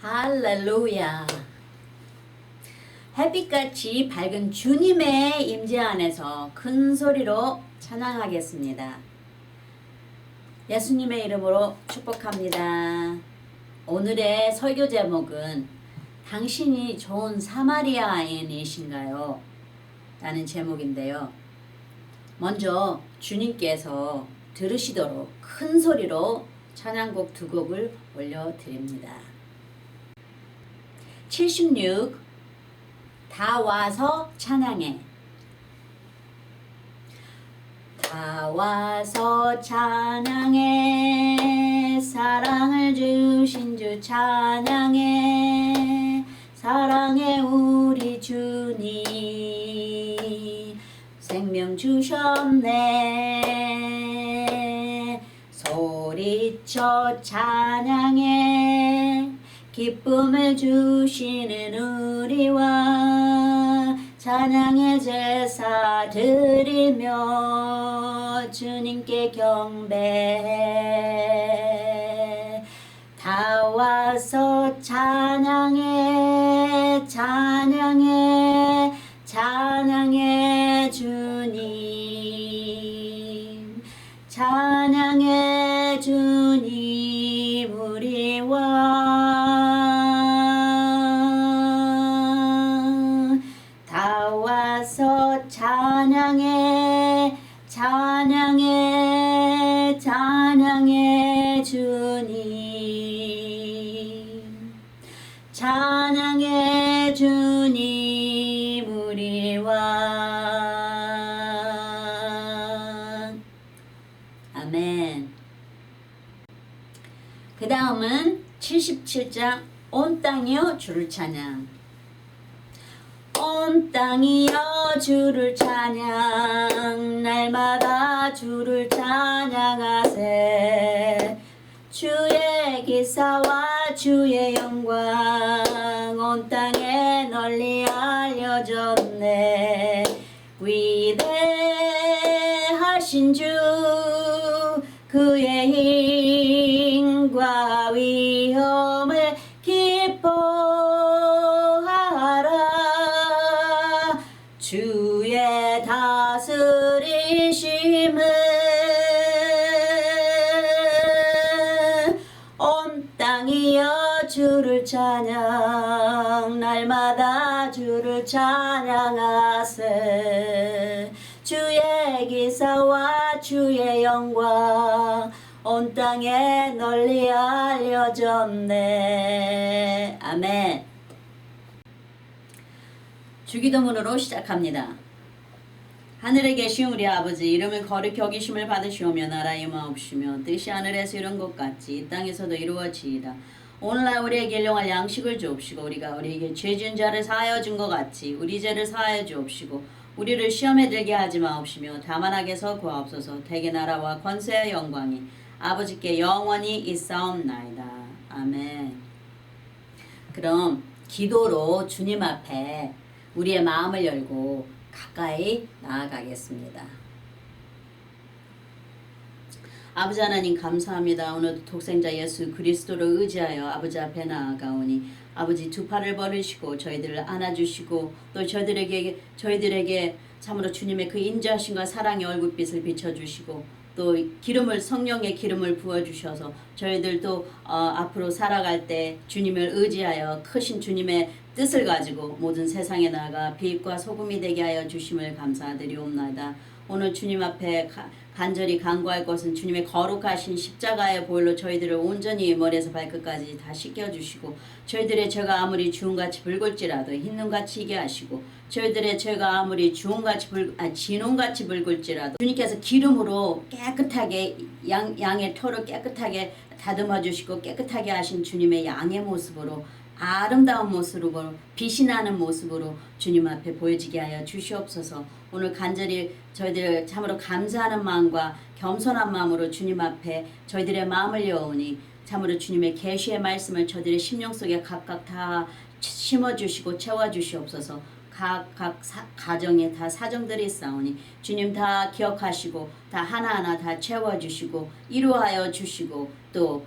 할렐루야. 햇빛같이 밝은 주님의 임재 안에서 큰 소리로 찬양하겠습니다. 예수님의 이름으로 축복합니다. 오늘의 설교 제목은 당신이 좋은 사마리아인이신가요? 라는 제목인데요. 먼저 주님께서 들으시도록 큰 소리로 찬양곡 두 곡을 올려드립니다. 76 다 와서 찬양해. 다 와서 찬양해. 사랑을 주신 주 찬양해. 사랑해 우리 주님 생명 주셨네. 소리쳐 찬양해. 기쁨을 주시는 우리와 찬양의 제사 드리며 주님께 경배해. 다 와서 찬양해. 찬양해. 찬양해 주님. 찬양해 주님 우리와 찬양해. 찬양해. 찬양해 주님. 찬양해 주님 우리와. 아멘. 그 다음은 77장 온 땅이여 주를 찬양. 온 땅이여 주를 찬양. 날마다 주를 찬양하세. 주의 기사와 주의 영광 온 땅에 널리 알려졌네. 위대하신 주 그의 힘과 위엄을 기뻐하라. 주의 다스리심은 온 땅이여 주를 찬양. 날마다 주를 찬양하세. 주의 기사와 주의 영광 온 땅에 널리 알려졌네. 아멘. 주기도문으로 시작합니다. 하늘에 계신 우리 아버지, 이름을 거룩히 여기심을 받으시오며 나라 임하옵시며 뜻이 하늘에서 이룬 것 같이 이 땅에서도 이루어지이다. 오늘날 우리에게 일용할 양식을 주옵시고 우리가 우리에게 죄 지은 자를 사하여 준 것 같이 우리 죄를 사하여 주옵시고 우리를 시험에 들게 하지 마옵시며 다만 악에서 구하옵소서. 대개 나라와 권세와 영광이 아버지께 영원히 있사옵나이다. 아멘. 그럼 기도로 주님 앞에 우리의 마음을 열고 가까이 나아가겠습니다. 아버지 하나님 감사합니다. 오늘도 독생자 예수 그리스도를 의지하여 아버지 앞에 나아가오니 아버지 두 팔을 벌으시고 저희들을 안아주시고 또 저희들에게 참으로 주님의 그 인자하심과 사랑의 얼굴빛을 비춰주시고 또 성령의 기름을 부어주셔서 저희들도 앞으로 살아갈 때 주님을 의지하여 크신 주님의 뜻을 가지고 모든 세상에 나아가 빛과 소금이 되게 하여 주심을 감사드리옵나이다. 오늘 주님 앞에 간절히 간구할 것은 주님의 거룩하신 십자가의 보혈로 저희들을 온전히 머리에서 발끝까지 다 씻겨주시고 저희들의 죄가 아무리 주홍같이 붉을지라도 흰눈같이 희게 하시고 저희들의 죄가 아무리 진홍같이 붉을지라도 주님께서 기름으로 깨끗하게 양의 털을 깨끗하게 다듬어 주시고 깨끗하게 하신 주님의 양의 모습으로 아름다운 모습으로 빛이 나는 모습으로 주님 앞에 보여지게 하여 주시옵소서. 오늘 간절히 저희들 참으로 감사하는 마음과 겸손한 마음으로 주님 앞에 저희들의 마음을 여오니 참으로 주님의 계시의 말씀을 저희들의 심령 속에 각각 다 심어주시고 채워주시옵소서. 각 가정에 다 사정들이 있사오니 주님 다 기억하시고 다 하나하나 다 채워주시고 이루하여 주시고 또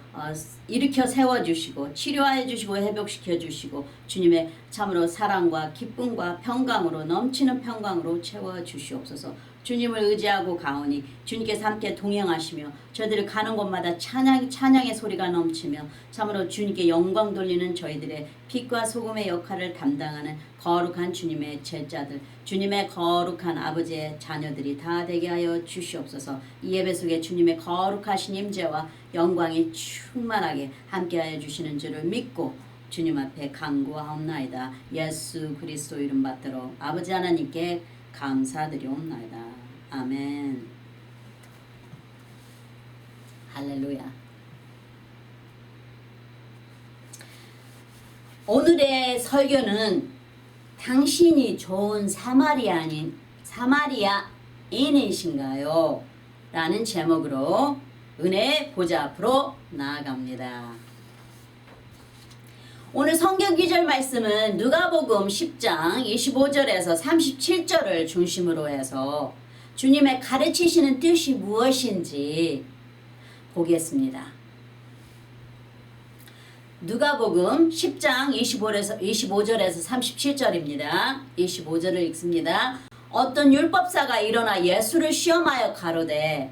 일으켜 세워주시고 치료하여 주시고 회복시켜 주시고 주님의 참으로 사랑과 기쁨과 평강으로 넘치는 평강으로 채워주시옵소서. 주님을 의지하고 가오니 주님께서 함께 동행하시며 저희들이 가는 곳마다 찬양의 소리가 넘치며 참으로 주님께 영광 돌리는 저희들의 빛과 소금의 역할을 담당하는 거룩한 주님의 제자들, 주님의 거룩한 아버지의 자녀들이 다 되게 하여 주시옵소서. 이 예배 속에 주님의 거룩하신 임재와 영광이 충만하게 함께하여 주시는 줄을 믿고 주님 앞에 간구하옵나이다. 예수 그리스도 이름 받들어 아버지 하나님께 감사드리옵나이다. 아멘. 할렐루야. 오늘의 설교는 당신이 좋은 사마리아인이신가요? 라는 제목으로 은혜의 보좌 앞으로 나아갑니다. 오늘 성경 기절 말씀은 누가복음 10장 25절에서 37절을 중심으로 해서 주님의 가르치시는 뜻이 무엇인지 보겠습니다. 누가복음 10장 25절에서 37절입니다. 25절을 읽습니다. 어떤 율법사가 일어나 예수를 시험하여 가로되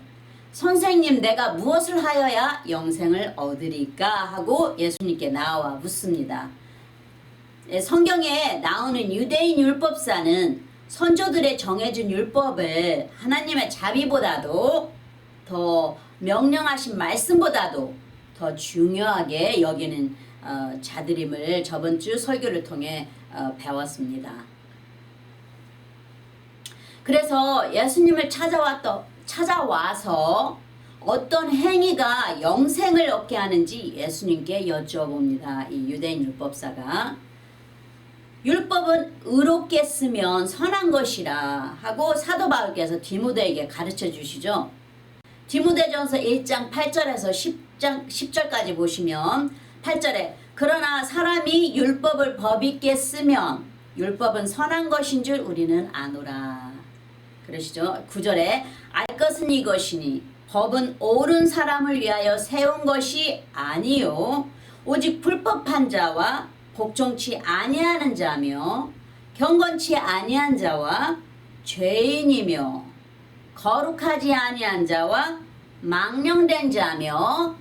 선생님 내가 무엇을 하여야 영생을 얻으리까 하고 예수님께 나와 묻습니다. 성경에 나오는 유대인 율법사는 선조들의 정해준 율법을 하나님의 자비보다도 더 명령하신 말씀보다도 더 중요하게 여기는 자들임을 저번 주 설교를 통해 배웠습니다. 그래서 예수님을 찾아와서 어떤 행위가 영생을 얻게 하는지 예수님께 여쭤봅니다. 이 유대인 율법사가 율법은 의롭게 쓰면 선한 것이라 하고 사도 바울께서 디모데에게 가르쳐 주시죠. 디모데전서 1장 8절에서 10절까지 보시면 8절에 그러나 사람이 율법을 법있게 쓰면 율법은 선한 것인 줄 우리는 아노라. 그러시죠. 9절에 알 것은 이것이니 법은 옳은 사람을 위하여 세운 것이 아니요 오직 불법한 자와 복종치 아니하는 자며 경건치 아니한 자와 죄인이며 거룩하지 아니한 자와 망령된 자며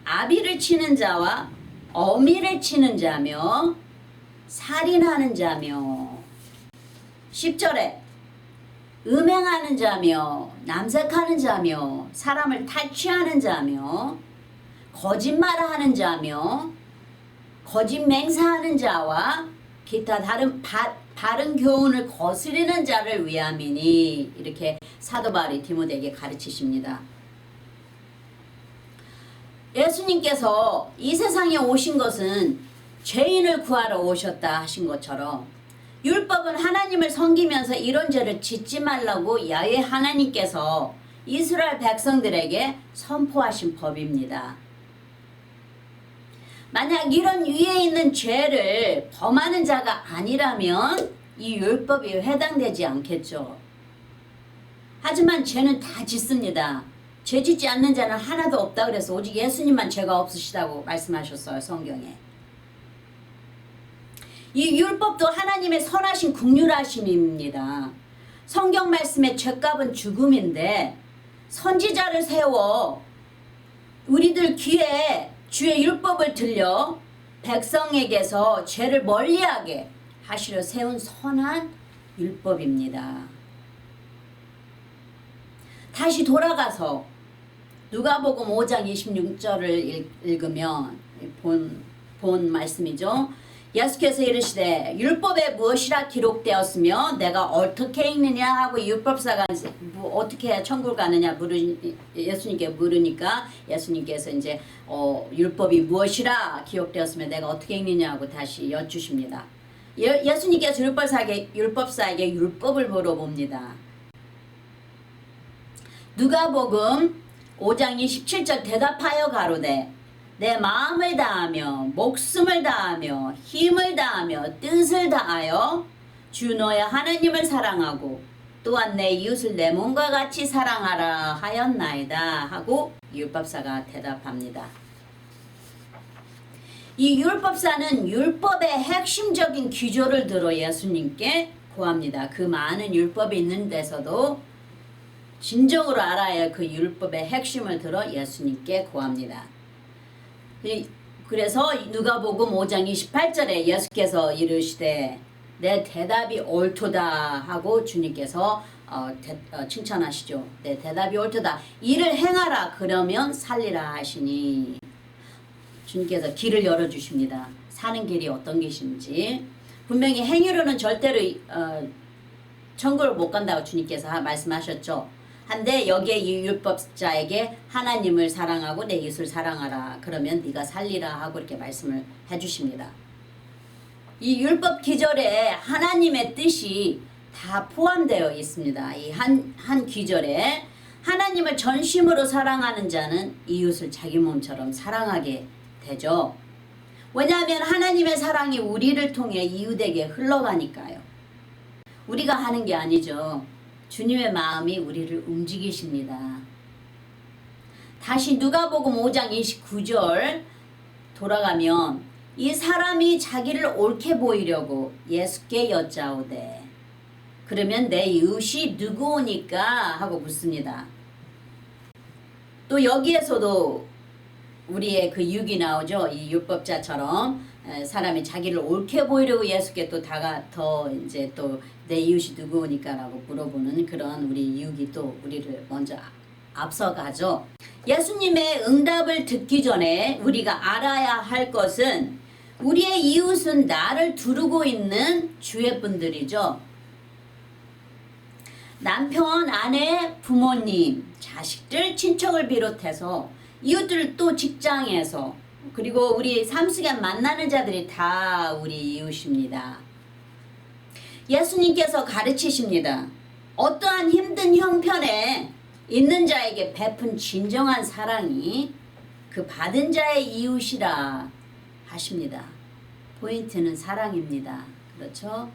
아비를 치는 자와 어미를 치는 자며 살인하는 자며 10절에 음행하는 자며 남색하는 자며 사람을 탈취하는 자며 거짓말하는 자며 거짓 맹세하는 자와 기타 다른 교훈을 거스리는 자를 위함이니 이렇게 사도 바울이 디모데에게 가르치십니다. 예수님께서 이 세상에 오신 것은 죄인을 구하러 오셨다 하신 것처럼 율법은 하나님을 섬기면서 이런 죄를 짓지 말라고 야훼 하나님께서 이스라엘 백성들에게 선포하신 법입니다. 만약 이런 위에 있는 죄를 범하는 자가 아니라면 이 율법이 해당되지 않겠죠. 하지만 죄는 다 짓습니다. 죄 짓지 않는 자는 하나도 없다 그래서 오직 예수님만 죄가 없으시다고 말씀하셨어요. 성경에. 이 율법도 하나님의 선하신 긍휼하심입니다. 성경 말씀의 죄값은 죽음인데 선지자를 세워 우리들 귀에 주의 율법을 들려 백성에게서 죄를 멀리하게 하시려 세운 선한 율법입니다. 다시 돌아가서 누가복음 5장 26절을 읽으면 본 말씀이죠. 예수께서 이르시되 율법에 무엇이라 기록되었으며 내가 어떻게 읽느냐 하고 율법사가 어떻게 천국을 가느냐 예수님께 물으니까 예수님께서 이제 율법이 무엇이라 기록되었으며 내가 어떻게 읽느냐 고 다시 여쭈십니다. 예수님께서 율법사에게 율법을 물어봅니다. 누가복음 5장 27절 대답하여 가로되 내 마음을 다하며 목숨을 다하며 힘을 다하며 뜻을 다하여 주 너의 하나님을 사랑하고 또한 내 이웃을 내 몸과 같이 사랑하라 하였나이다 하고 율법사가 대답합니다. 이 율법사는 율법의 핵심적인 기조를 들어 예수님께 구합니다. 그 많은 율법이 있는 데서도 진정으로 알아야 그 율법의 핵심을 들어 예수님께 구합니다. 그래서 누가복음 5장 28절에 예수께서 이르시되 내 대답이 옳도다 하고 주님께서 칭찬하시죠. 내 대답이 옳도다. 이를 행하라 그러면 살리라 하시니 주님께서 길을 열어주십니다. 사는 길이 어떤 것인지 분명히 행위로는 절대로 천국을 못 간다고 주님께서 말씀하셨죠. 한데 여기에 이 율법자에게 하나님을 사랑하고 내 이웃을 사랑하라. 그러면 네가 살리라 하고 이렇게 말씀을 해주십니다. 이 율법 기절에 하나님의 뜻이 다 포함되어 있습니다. 이 한 기절에 하나님을 전심으로 사랑하는 자는 이웃을 자기 몸처럼 사랑하게 되죠. 왜냐하면 하나님의 사랑이 우리를 통해 이웃에게 흘러가니까요. 우리가 하는 게 아니죠. 주님의 마음이 우리를 움직이십니다. 다시 누가복음 5장 29절 돌아가면 이 사람이 자기를 옳게 보이려고 예수께 여짜오되 그러면 내 이웃이 누구오니까 하고 묻습니다. 또 여기에서도 우리의 그 육이 나오죠. 이 율법자처럼 사람이 자기를 옳게 보이려고 예수께 또 이제 또 내 이웃이 누구니까라고 물어보는 그런 우리 육이 또 우리를 먼저 앞서가죠. 예수님의 응답을 듣기 전에 우리가 알아야 할 것은 우리의 이웃은 나를 두르고 있는 주의 분들이죠. 남편, 아내, 부모님, 자식들, 친척을 비롯해서 이웃들 또 직장에서 그리고 우리 삶 속에 만나는 자들이 다 우리 이웃입니다. 예수님께서 가르치십니다. 어떠한 힘든 형편에 있는 자에게 베푼 진정한 사랑이 그 받은 자의 이웃이라 하십니다. 포인트는 사랑입니다. 그렇죠?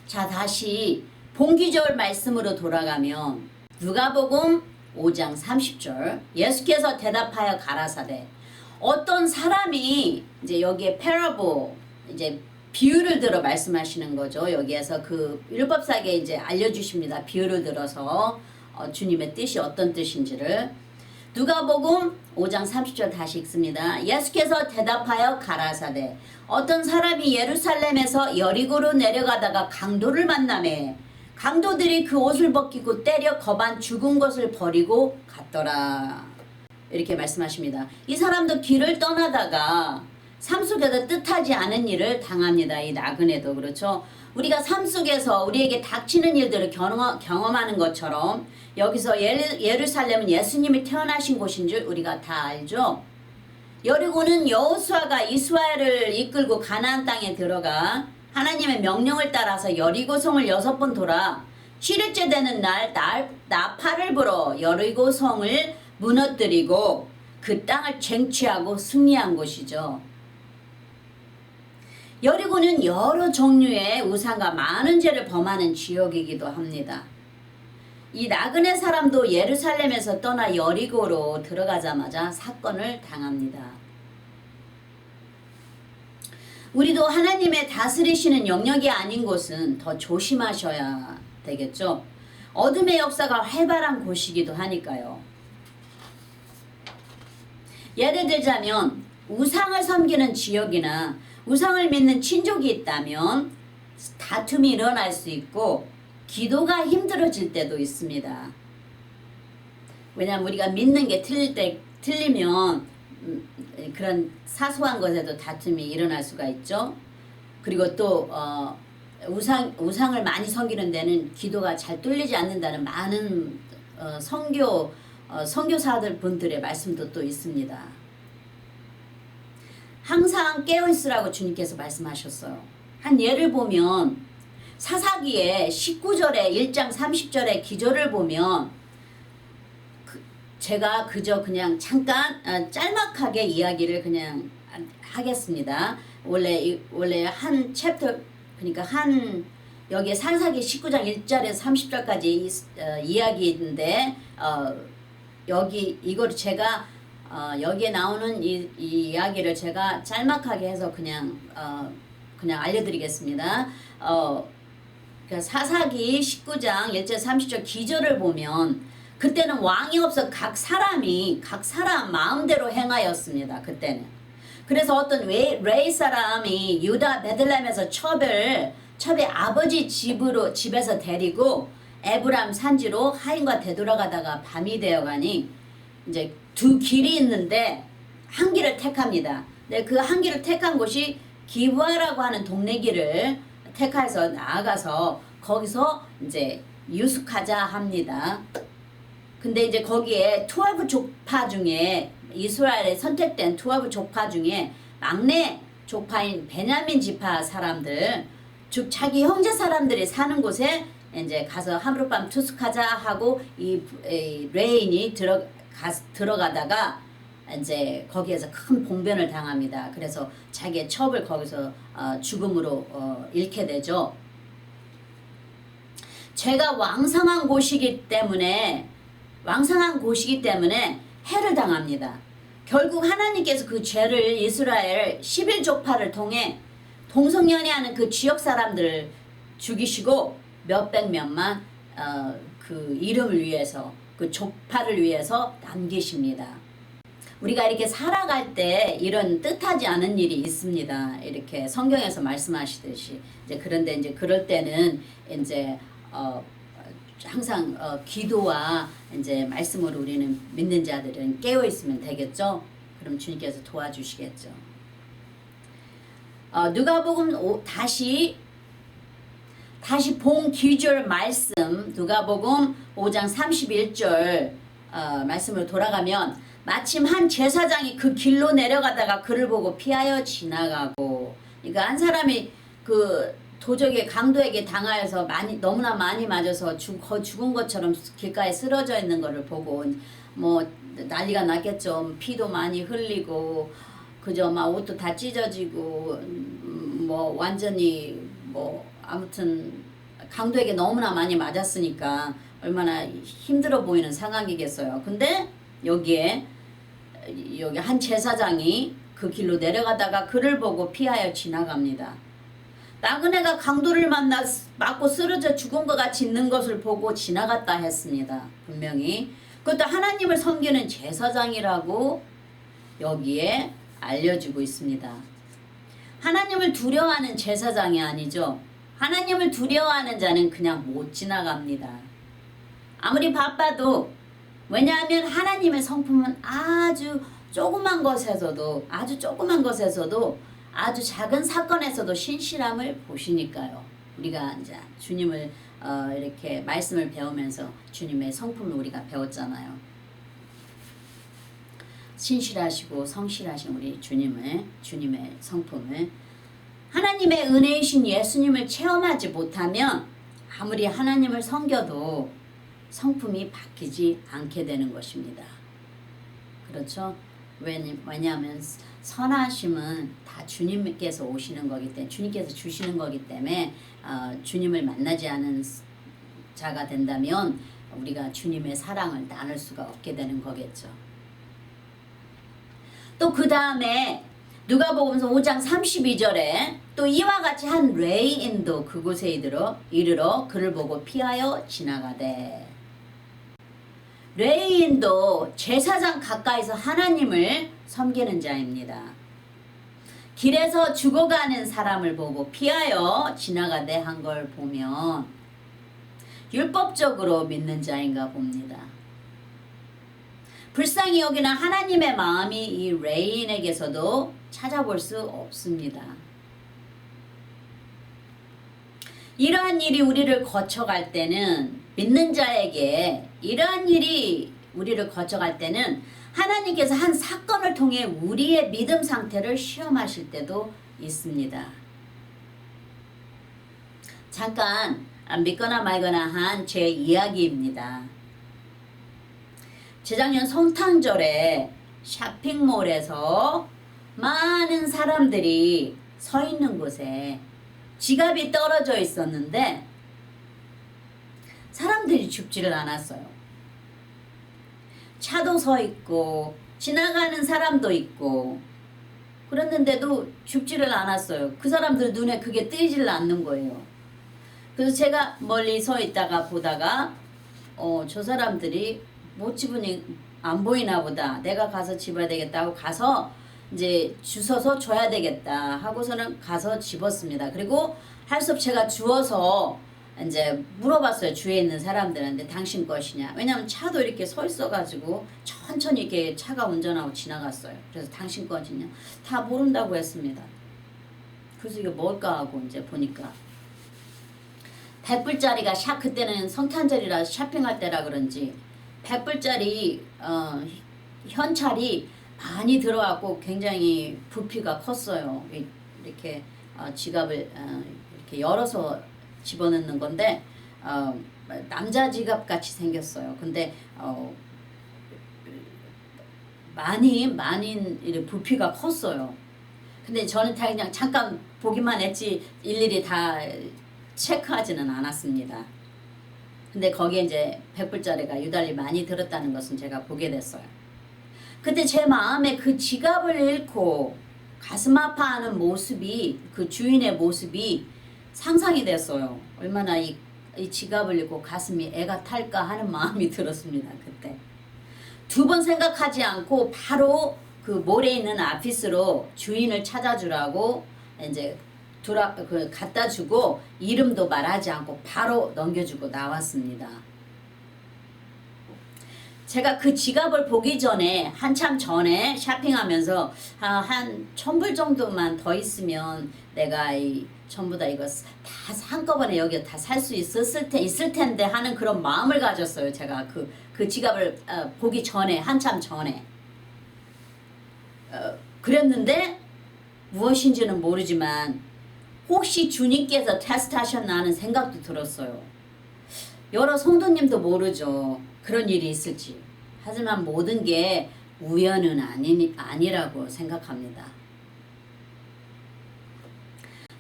자, 다시 본기절 말씀으로 돌아가면 누가복음 5장 30절 예수께서 대답하여 가라사대 어떤 사람이 이제 여기에 parable 이제 비유를 들어 말씀하시는 거죠. 여기에서 그 율법사에게 이제 알려주십니다. 비유를 들어서 주님의 뜻이 어떤 뜻인지를 누가복음 5장 30절 다시 읽습니다. 예수께서 대답하여 가라사대 어떤 사람이 예루살렘에서 여리고로 내려가다가 강도를 만나매 강도들이 그 옷을 벗기고 때려 거반 죽은 것을 버리고 갔더라. 이렇게 말씀하십니다. 이 사람도 길을 떠나다가 삶 속에서 뜻하지 않은 일을 당합니다. 이 나그네도 그렇죠. 우리가 삶 속에서 우리에게 닥치는 일들을 경험하는 것처럼 여기서 예루살렘은 예수님이 태어나신 곳인 줄 우리가 다 알죠. 여리고는 여호수아가 이스라엘을 이끌고 가나안 땅에 들어가 하나님의 명령을 따라서 여리고성을 6번 돌아 7일째 되는 날 나팔을 불어 여리고성을 무너뜨리고 그 땅을 쟁취하고 승리한 곳이죠. 여리고는 여러 종류의 우상과 많은 죄를 범하는 지역이기도 합니다. 이 나그네 사람도 예루살렘에서 떠나 여리고로 들어가자마자 사건을 당합니다. 우리도 하나님의 다스리시는 영역이 아닌 곳은 더 조심하셔야 되겠죠. 어둠의 역사가 활발한 곳이기도 하니까요. 예를 들자면 우상을 섬기는 지역이나 우상을 믿는 친족이 있다면 다툼이 일어날 수 있고 기도가 힘들어질 때도 있습니다. 왜냐하면 우리가 믿는 게 틀리면 그런 사소한 것에도 다툼이 일어날 수가 있죠. 그리고 또 우상을 많이 섬기는 데는 기도가 잘 뚫리지 않는다는 많은 선교사들 분들의 말씀도 또 있습니다. 항상 깨어있으라고 주님께서 말씀하셨어요. 한 예를 보면 사사기의 19절에 1장 30절의 기절을 보면 제가 그저 그냥 잠깐 짤막하게 이야기를 그냥 하겠습니다. 원래 한 챕터, 그러니까 여기에 창세기 19장 1절에서 30절까지 이야기인데 여기 이걸 제가 여기에 나오는 이 이야기를 제가 짤막하게 해서 그냥 알려드리겠습니다. 그러니까 사사기 19장 1절 30절 기절을 보면 그때는 왕이 없어 각 사람 마음대로 행하였습니다. 그때는. 그래서 어떤 레이 사람이 유다 베들레헴에서 첩의 아버지 집에서 데리고 에브람 산지로 하인과 되돌아가다가 밤이 되어가니 이제 두 길이 있는데 한 길을 택합니다. 근데 그 한 길을 택한 곳이 기브아라고 하는 동네 길을 택해서 나아가서 거기서 이제 유숙하자 합니다. 근데 이제 거기에 12 족파 중에 이스라엘에 선택된 12 족파 중에 막내 족파인 베냐민 지파 사람들, 즉 자기 형제 사람들이 사는 곳에 이제 가서 하룻밤 투숙하자 하고 이 레인이 들어가다가 이제 거기에서 큰 봉변을 당합니다. 그래서 자기의 첩을 거기서 죽음으로 잃게 되죠. 죄가 왕성한 곳이기 때문에 해를 당합니다. 결국 하나님께서 그 죄를 이스라엘 11족파를 통해 동성연애하는 그 지역 사람들을 죽이시고 몇백 명만 그 이름을 위해서 그 족파를 위해서 남기십니다. 우리가 이렇게 살아갈 때 이런 뜻하지 않은 일이 있습니다. 이렇게 성경에서 말씀하시듯이 그런데 이제 그럴 때는 이제 항상 기도와 이제 말씀으로 우리는 믿는 자들은 깨어 있으면 되겠죠. 그럼 주님께서 도와주시겠죠. 누가복음 다시 본 기절 말씀 누가복음 5장 31절 말씀으로 돌아가면 마침 한 제사장이 그 길로 내려가다가 그를 보고 피하여 지나가고, 그러니까 한 사람이 그 도적의 강도에게 당하여서 너무나 많이 맞아서 죽은 것처럼 길가에 쓰러져 있는 것을 보고 뭐 난리가 났겠죠. 피도 많이 흘리고 그저 막 옷도 다 찢어지고 뭐 완전히 뭐 아무튼 강도에게 너무나 많이 맞았으니까 얼마나 힘들어 보이는 상황이겠어요. 근데 여기 한 제사장이 그 길로 내려가다가 그를 보고 피하여 지나갑니다. 나그네가 강도를 맞고 쓰러져 죽은 것 같이 있는 것을 보고 지나갔다 했습니다. 분명히. 그것도 하나님을 섬기는 제사장이라고 여기에 알려주고 있습니다. 하나님을 두려워하는 제사장이 아니죠. 하나님을 두려워하는 자는 그냥 못 지나갑니다. 아무리 바빠도, 왜냐하면 하나님의 성품은 아주 조그만 것에서도 아주 작은 사건에서도 신실함을 보시니까요. 우리가 이제 주님을 이렇게 말씀을 배우면서 주님의 성품을 우리가 배웠잖아요. 신실하시고 성실하신 우리 주님의 성품을, 하나님의 은혜이신 예수님을 체험하지 못하면 아무리 하나님을 섬겨도 성품이 바뀌지 않게 되는 것입니다. 그렇죠? 왜냐하면 선하심은 다 주님께서 오시는 거기 때문에, 주님께서 주시는 거기 때문에 주님을 만나지 않은 자가 된다면 우리가 주님의 사랑을 나눌 수가 없게 되는 거겠죠. 또 그 다음에 누가복음서 5장 32절에 또 이와 같이 한 레이인도 그곳에 이르러 그를 보고 피하여 지나가되, 레이인도 제사장 가까이서 하나님을 섬기는 자입니다. 길에서 죽어가는 사람을 보고 피하여 지나가되 한 걸 보면 율법적으로 믿는 자인가 봅니다. 불쌍히 여기는 하나님의 마음이 이 레인에게서도 찾아볼 수 없습니다. 이러한 일이 우리를 거쳐갈 때는, 믿는 자에게 이러한 일이 우리를 거쳐갈 때는 하나님께서 한 사건을 통해 우리의 믿음 상태를 시험하실 때도 있습니다. 잠깐 믿거나 말거나 한 제 이야기입니다. 재작년 성탄절에 쇼핑몰에서 많은 사람들이 서 있는 곳에 지갑이 떨어져 있었는데 사람들이 줍지를 않았어요. 차도 서 있고 지나가는 사람도 있고 그랬는데도 줍지를 않았어요. 그 사람들 눈에 그게 띄지를 않는 거예요. 그래서 제가 멀리 서 있다가 보다가 저 사람들이 못 집으니 안 보이나 보다. 내가 가서 집어야 되겠다 하고 가서 이제 주워서 줘야 되겠다 하고서는 가서 집었습니다. 그리고 할 수 없이 제가 주워서 이제 물어봤어요. 주위에 있는 사람들한테 당신 것이냐. 왜냐면 차도 이렇게 서 있어가지고 천천히 이렇게 차가 운전하고 지나갔어요. 그래서 당신 것이냐. 다 모른다고 했습니다. 그래서 이게 뭘까 하고 이제 보니까 100불짜리가 그때는 성탄절이라 쇼핑할 때라 그런지 100불짜리 현찰이 많이 들어왔고 굉장히 부피가 컸어요. 이렇게 지갑을 이렇게 열어서 집어넣는 건데 남자 지갑 같이 생겼어요. 근데 많이 부피가 컸어요. 근데 저는 다 그냥 잠깐 보기만 했지 일일이 다 체크하지는 않았습니다. 근데 거기에 이제 100불짜리가 유달리 많이 들었다는 것은 제가 보게 됐어요. 그때 제 마음에 그 지갑을 잃고 가슴 아파하는 모습이 그 주인의 모습이 상상이 됐어요. 얼마나 이 지갑을 잃고 가슴이 애가 탈까 하는 마음이 들었습니다. 그때 두 번 생각하지 않고 바로 그 몰에 있는 아피스로 주인을 찾아주라고 이제 갖다 주고 이름도 말하지 않고 바로 넘겨주고 나왔습니다. 제가 그 지갑을 보기 전에 한참 전에 쇼핑하면서 한 1,000불 정도만 더 있으면 내가 전부 다 이거 다 한꺼번에 여기 다 살 수 있을 텐데 하는 그런 마음을 가졌어요. 제가 그 지갑을 보기 전에 한참 전에 그랬는데 무엇인지는 모르지만 혹시 주님께서 테스트하셨나 하는 생각도 들었어요. 여러 성도님도 모르죠. 그런 일이 있을지. 하지만 모든 게 우연은 아니라고 생각합니다.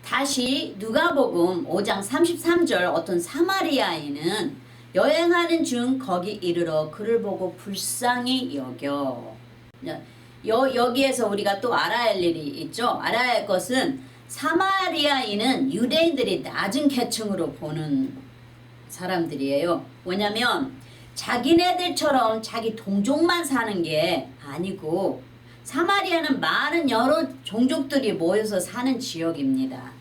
다시 누가복음 5장 33절 어떤 사마리아인은 여행하는 중 거기 이르러 그를 보고 불쌍히 여겨. 여기에서 우리가 또 알아야 할 일이 있죠. 알아야 할 것은 사마리아인은 유대인들이 낮은 계층으로 보는 사람들이에요. 왜냐면 자기네들처럼 자기 동족만 사는 게 아니고 사마리아는 많은 여러 종족들이 모여서 사는 지역입니다.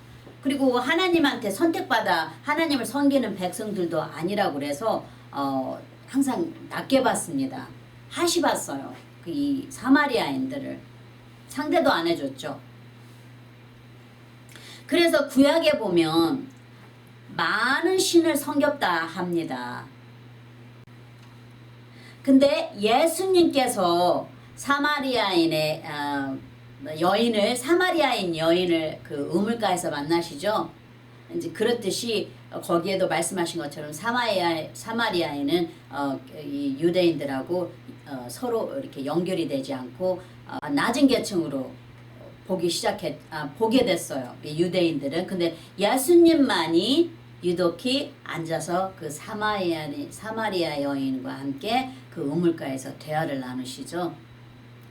그리고 하나님한테 선택받아 하나님을 섬기는 백성들도 아니라고 그래서 항상 낮게 봤습니다. 하시봤어요. 이 사마리아인들을 상대도 안 해줬죠. 그래서 구약에 보면 많은 신을 섬겼다 합니다. 근데 예수님께서 사마리아인 여인을 그 우물가에서 만나시죠. 이제 그렇듯이 거기에도 말씀하신 것처럼 사마리아인은 이 유대인들하고 서로 이렇게 연결이 되지 않고 낮은 계층으로 보게 됐어요. 유대인들은. 근데 예수님만이 유독히 앉아서 그 사마리아 여인과 함께 그 우물가에서 대화를 나누시죠.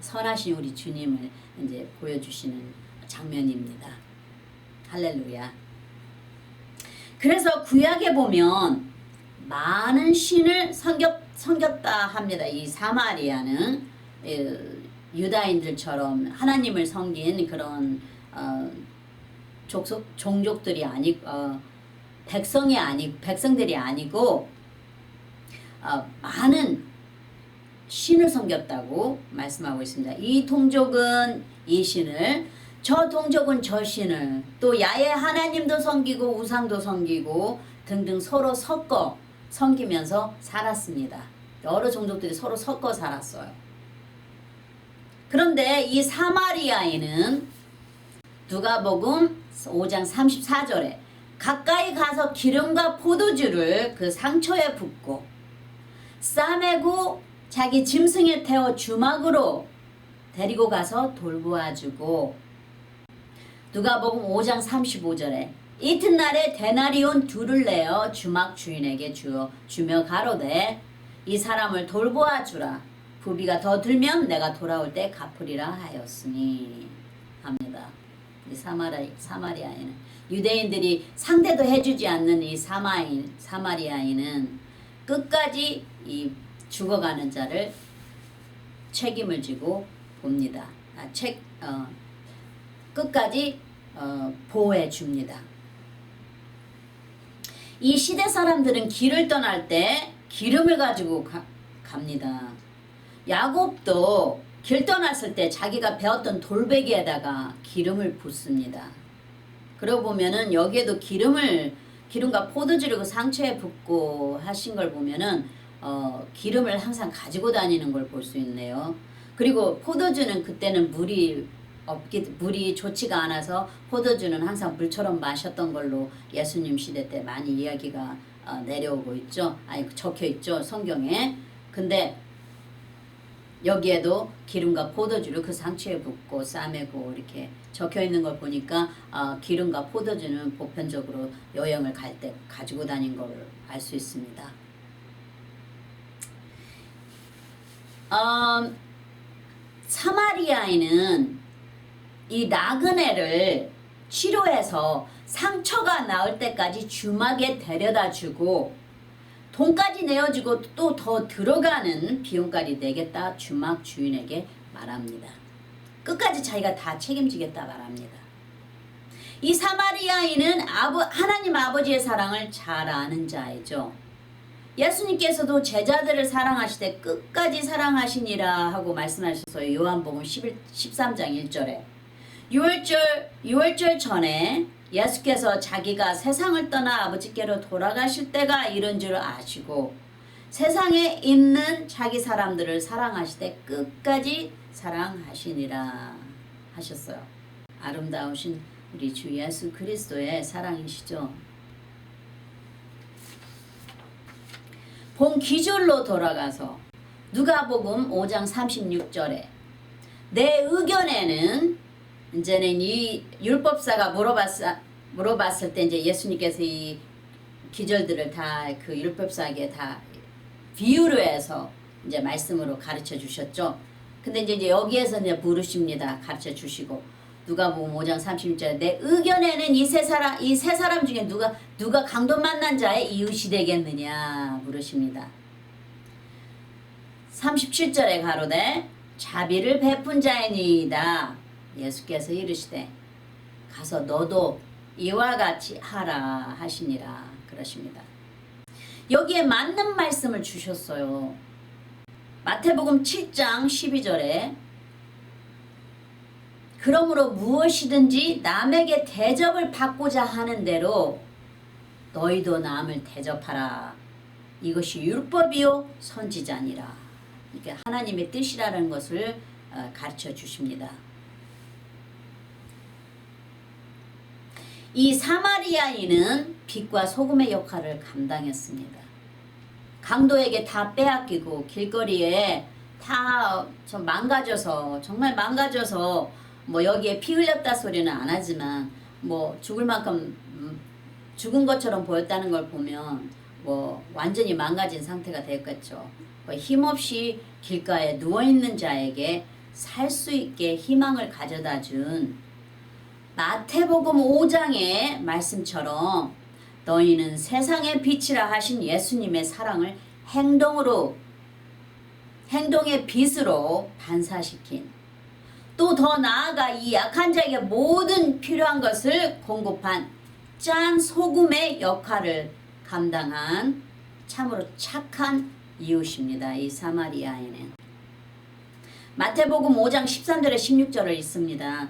선하신 우리 주님을 이제 보여주시는 장면입니다. 할렐루야. 그래서 구약에 보면 많은 신을 섬겼다 합니다. 이 사마리아는 유다인들처럼 하나님을 섬긴 그런 종족들이 백성들이 아니고 많은 신을 섬겼다고 말씀하고 있습니다. 이 동족은 이 신을, 저 동족은 저 신을, 또 야외 하나님도 섬기고 우상도 섬기고 등등 서로 섞어 섬기면서 살았습니다. 여러 종족들이 서로 섞어 살았어요. 그런데 이 사마리아인은 누가복음 5장 34절에 가까이 가서 기름과 포도주를 그 상처에 붓고 싸매고 자기 짐승에 태워 주막으로 데리고 가서 돌보아주고 누가복음 5장 35절에 이튿날에 데나리온 둘을 내어 주막 주인에게 주며 가로되 이 사람을 돌보아주라. 부비가 더 들면 내가 돌아올 때 갚으리라 하였으니 합니다. 이 사마리아인은 유대인들이 상대도 해주지 않는 이 사마리아인은 끝까지 이 죽어가는 자를 책임을 지고 봅니다. 끝까지 보호해 줍니다. 이 시대 사람들은 길을 떠날 때 기름을 가지고 갑니다. 야곱도 길 떠났을 때 자기가 베었던 돌베개에다가 기름을 붓습니다. 그러고 보면은 여기에도 기름과 포도주를 그 상처에 붓고 하신 걸 보면은 기름을 항상 가지고 다니는 걸 볼 수 있네요. 그리고 포도주는 그때는 물이 좋지가 않아서 포도주는 항상 물처럼 마셨던 걸로 예수님 시대 때 많이 이야기가 내려오고 있죠. 적혀 있죠, 성경에. 근데 여기에도 기름과 포도주를 그 상처에 붓고 싸매고 이렇게 적혀 있는 걸 보니까 기름과 포도주는 보편적으로 여행을 갈 때 가지고 다닌 걸 알 수 있습니다. 사마리아인은 이 나그네를 치료해서 상처가 나을 때까지 주막에 데려다 주고 돈까지 내어주고 또 더 들어가는 비용까지 내겠다 주막 주인에게 말합니다. 끝까지 자기가 다 책임지겠다 말합니다. 이 사마리아인은 하나님 아버지의 사랑을 잘 아는 자이죠. 예수님께서도 제자들을 사랑하시되 끝까지 사랑하시니라 하고 말씀하셨어요. 요한복음 13장 1절에. 6월절 전에 예수께서 자기가 세상을 떠나 아버지께로 돌아가실 때가 이른 줄 아시고 세상에 있는 자기 사람들을 사랑하시되 끝까지 사랑하시니라 하셨어요. 아름다우신 우리 주 예수 그리스도의 사랑이시죠. 본 기절로 돌아가서 누가복음 5장 36절에 내 의견에는 이제는 이 율법사가 물어봤을 때 이제 예수님께서 이 기절들을 다 그 율법사에게 다 비유로 해서 이제 말씀으로 가르쳐 주셨죠. 근데 이제 여기에서 이제 물으십니다. 가르쳐 주시고 누가복음 5장 36절에 내 의견에는 이 세 사람 중에 누가 강도 만난 자의 이웃이 되겠느냐 물으십니다. 37절에 가로되 자비를 베푼 자이니이다. 예수께서 이르시되 가서 너도 이와 같이 하라 하시니라 그러십니다. 여기에 맞는 말씀을 주셨어요. 마태복음 7장 12절에 그러므로 무엇이든지 남에게 대접을 받고자 하는 대로 너희도 남을 대접하라. 이것이 율법이요 선지자니라. 이게 하나님의 뜻이라는 것을 가르쳐 주십니다. 이 사마리아인은 빛과 소금의 역할을 감당했습니다. 강도에게 다 빼앗기고 길거리에 다 정말 망가져서 뭐 여기에 피 흘렸다 소리는 안 하지만 뭐 죽을 만큼 죽은 것처럼 보였다는 걸 보면 뭐 완전히 망가진 상태가 됐겠죠. 힘없이 길가에 누워있는 자에게 살 수 있게 희망을 가져다 준 마태복음 5장의 말씀처럼 너희는 세상의 빛이라 하신 예수님의 사랑을 행동의 빛으로 반사시킨 또 더 나아가 이 약한 자에게 모든 필요한 것을 공급한 짠 소금의 역할을 감당한 참으로 착한 이웃입니다. 이 사마리아인은. 마태복음 5장 13절에 16절을 읽습니다.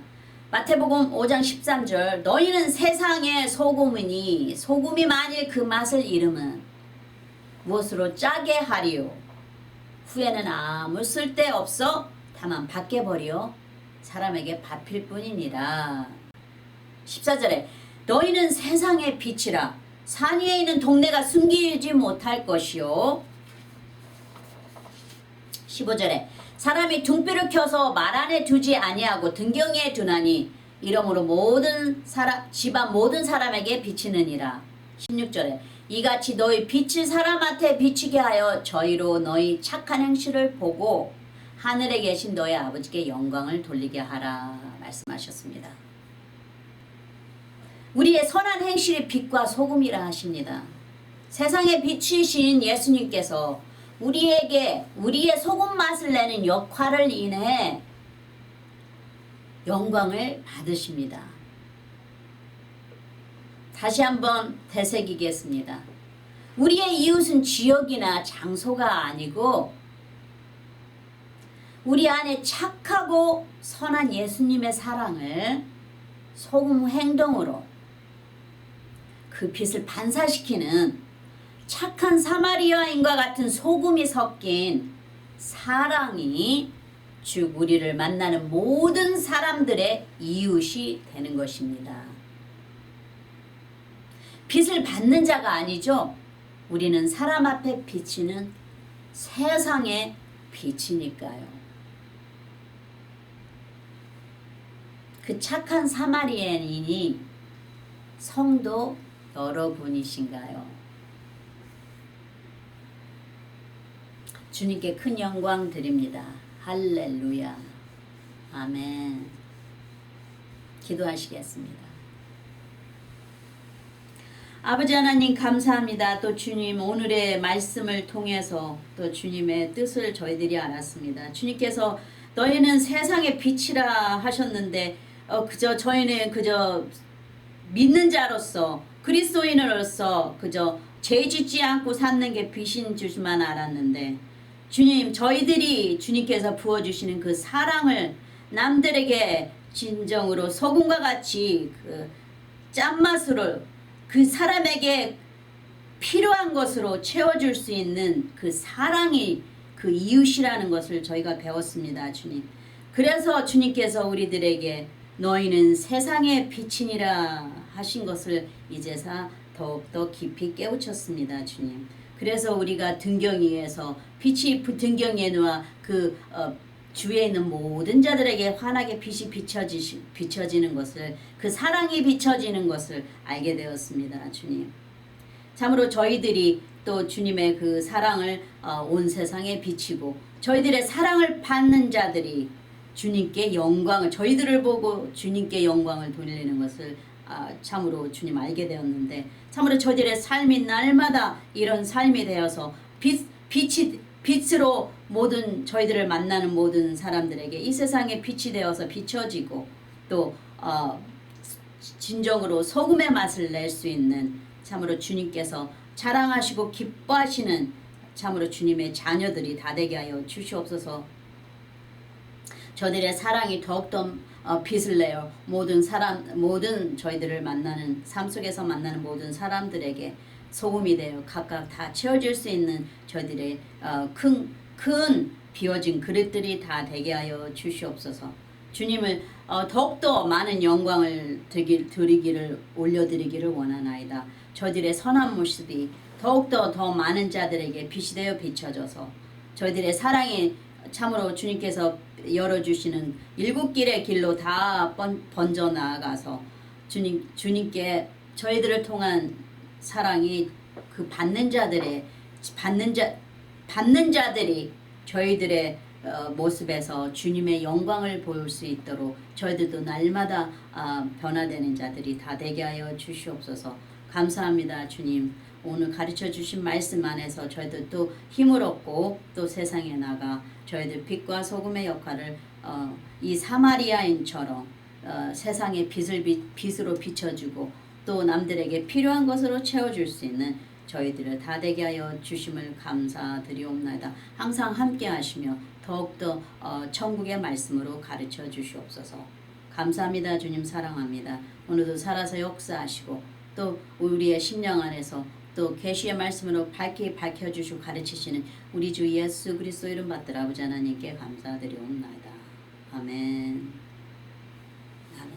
마태복음 5장 13절 너희는 세상의 소금이니 소금이 만일 그 맛을 잃으면 무엇으로 짜게 하리요 후에는 아무 쓸데없어 다만 밖에 버려 사람에게 밟힐 뿐이니라. 14절에 너희는 세상의 빛이라 산 위에 있는 동네가 숨기지 못할 것이요 15절에 사람이 등불을 켜서 말 안에 두지 아니하고 등경에 두나니 이러므로 모든 사람 집안 모든 사람에게 비치느니라. 16절에 이같이 너희 빛을 사람한테 비치게 하여 저희로 너희 착한 행실을 보고 하늘에 계신 너희 아버지께 영광을 돌리게 하라 말씀하셨습니다. 우리의 선한 행실이 빛과 소금이라 하십니다. 세상의 빛이신 예수님께서 우리에게 우리의 소금 맛을 내는 역할을 인해 영광을 받으십니다. 다시 한번 되새기겠습니다. 우리의 이웃은 지역이나 장소가 아니고 우리 안에 착하고 선한 예수님의 사랑을 소금 행동으로 그 빛을 반사시키는 착한 사마리아인과 같은 소금이 섞인 사랑이 즉 우리를 만나는 모든 사람들의 이웃이 되는 것입니다. 빛을 받는 자가 아니죠. 우리는 사람 앞에 비치는 세상의 빛이니까요. 그 착한 사마리아인이 성도 여러분이신가요? 주님께 큰 영광 드립니다. 할렐루야. 아멘. 기도하시겠습니다. 아버지 하나님 감사합니다. 또 주님 오늘의 말씀을 통해서 또 주님의 뜻을 저희들이 알았습니다. 주님께서 너희는 세상의 빛이라 하셨는데 그저 저희는 그저 믿는 자로서 그리스도인으로서 그저 죄 짓지 않고 사는 게 빛인 줄만 알았는데 주님 저희들이 주님께서 부어주시는 그 사랑을 남들에게 진정으로 소금과 같이 그 짠맛으로 그 사람에게 필요한 것으로 채워줄 수 있는 그 사랑이 그 이웃이라는 것을 저희가 배웠습니다. 주님. 그래서 주님께서 우리들에게 너희는 세상의 빛이니라 하신 것을 이제서 더욱더 깊이 깨우쳤습니다. 주님. 그래서 우리가 등경위에서 빛이 등경에 놓아 그 주위에 있는 모든 자들에게 환하게 빛이 비춰지는 것을 그 사랑이 비춰지는 것을 알게 되었습니다. 주님. 참으로 저희들이 또 주님의 그 사랑을 온 세상에 비치고 저희들의 사랑을 받는 자들이 주님께 영광을 저희들을 보고 주님께 영광을 돌리는 것을 참으로 주님 알게 되었는데 참으로 저희들의 삶이 날마다 이런 삶이 되어서 빛으로 모든 저희들을 만나는 모든 사람들에게 이 세상에 빛이 되어서 비춰지고 또 진정으로 소금의 맛을 낼 수 있는 참으로 주님께서 자랑하시고 기뻐하시는 참으로 주님의 자녀들이 다 되게 하여 주시옵소서. 저들의 사랑이 더욱더 빛을 내어 모든 저희들을 만나는 삶 속에서 만나는 모든 사람들에게 소금이 되어 각각 다 채워질 수 있는 저희들의 큰 비워진 그릇들이 다 되게 하여 주시옵소서. 주님을 더욱더 많은 영광을 드리기를 올려드리기를 원하나이다. 저희들의 선한 모습이 더욱더 더 많은 자들에게 빛이 되어 비춰져서 저희들의 사랑이 참으로 주님께서 열어주시는 일곱 길의 길로 다 번져 나아가서 주님께 저희들을 통한 사랑이 그 받는 자들이 저희들의 모습에서 주님의 영광을 볼 수 있도록 저희들도 날마다 변화되는 자들이 다 되게 하여 주시옵소서. 감사합니다. 주님. 오늘 가르쳐 주신 말씀 안에서 저희들 또 힘을 얻고 또 세상에 나가 저희들 빛과 소금의 역할을 이 사마리아인처럼 세상의 빛으로 비춰주고 또 남들에게 필요한 것으로 채워줄 수 있는 저희들을 다 되게 하여 주심을 감사드리옵나이다. 항상 함께 하시며 더욱더 천국의 말씀으로 가르쳐 주시옵소서. 감사합니다. 주님 사랑합니다. 오늘도 살아서 역사하시고 또 우리의 심령 안에서 또 계시의 말씀으로 밝히 밝혀주시고 가르치시는 우리 주 예수 그리스도 이름 받들어 아버지 하나님께 감사드리옵나이다. 아멘. 아멘.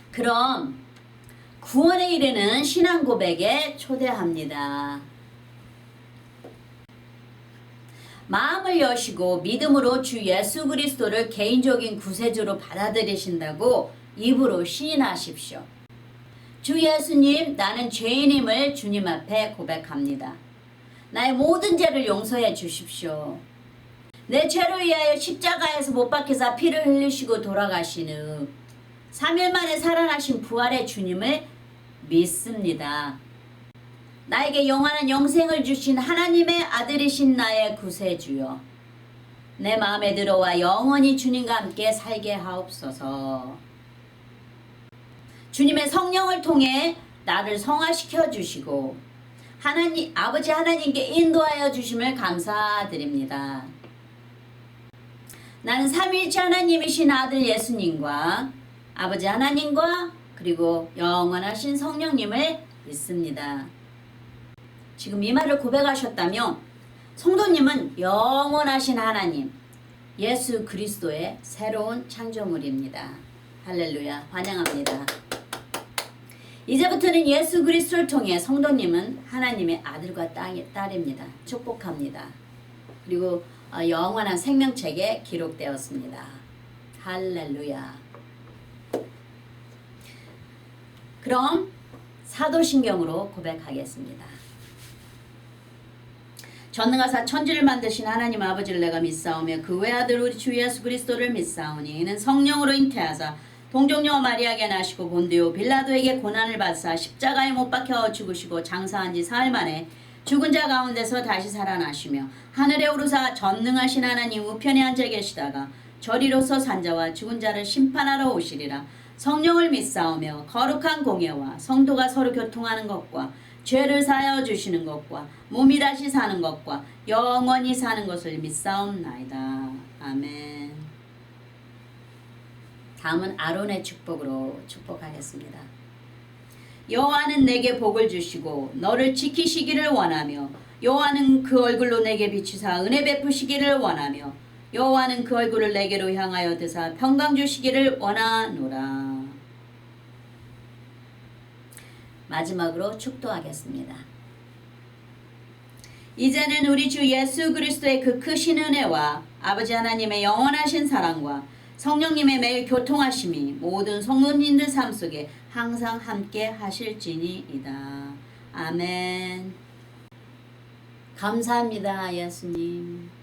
그럼 구원에 이르는 신앙 고백에 초대합니다. 마음을 여시고 믿음으로 주 예수 그리스도를 개인적인 구세주로 받아들이신다고 입으로 시인하십시오. 주 예수님, 나는 죄인임을 주님 앞에 고백합니다. 나의 모든 죄를 용서해 주십시오. 내 죄를 위하여 십자가에서 못 박혀서 피를 흘리시고 돌아가신 후 3일 만에 살아나신 부활의 주님을 믿습니다. 나에게 영원한 영생을 주신 하나님의 아들이신 나의 구세주여, 내 마음에 들어와 영원히 주님과 함께 살게 하옵소서. 주님의 성령을 통해 나를 성화시켜 주시고 하나님 아버지 하나님께 인도하여 주심을 감사드립니다. 나는 삼위일체 하나님이신 아들 예수님과 아버지 하나님과 그리고 영원하신 성령님을 믿습니다. 지금 이 말을 고백하셨다면 성도님은 영원하신 하나님 예수 그리스도의 새로운 창조물입니다. 할렐루야, 환영합니다. 이제부터는 예수 그리스도를 통해 성도님은 하나님의 아들과 딸입니다. 축복합니다. 그리고 영원한 생명책에 기록되었습니다. 할렐루야. 그럼 사도신경으로 고백하겠습니다. 전능하사 천지를 만드신 하나님 아버지를 내가 믿사오며 그 외아들 우리 주 예수 그리스도를 믿사오니 이는 성령으로 잉태하사 동정녀 마리아에게 나시고 본디오 빌라도에게 고난을 받사 십자가에 못 박혀 죽으시고 장사한 지 사흘 만에 죽은 자 가운데서 다시 살아나시며 하늘에 오르사 전능하신 하나님 우편에 앉아 계시다가 저리로서 산자와 죽은 자를 심판하러 오시리라. 성령을 믿사오며 거룩한 공예와 성도가 서로 교통하는 것과 죄를 사하여 주시는 것과 몸이 다시 사는 것과 영원히 사는 것을 믿사옵나이다. 아멘. 다음은 아론의 축복으로 축복하겠습니다. 여호와는 내게 복을 주시고 너를 지키시기를 원하며 여호와는 그 얼굴로 내게 비추사 은혜 베푸시기를 원하며 여호와는 그 얼굴을 내게로 향하여 드사 평강 주시기를 원하노라. 마지막으로 축도하겠습니다. 이제는 우리 주 예수 그리스도의 그 크신 은혜와 아버지 하나님의 영원하신 사랑과 성령님의 매일 교통하심이 모든 성도님들 삶 속에 항상 함께 하실지니이다. 아멘. 감사합니다, 예수님.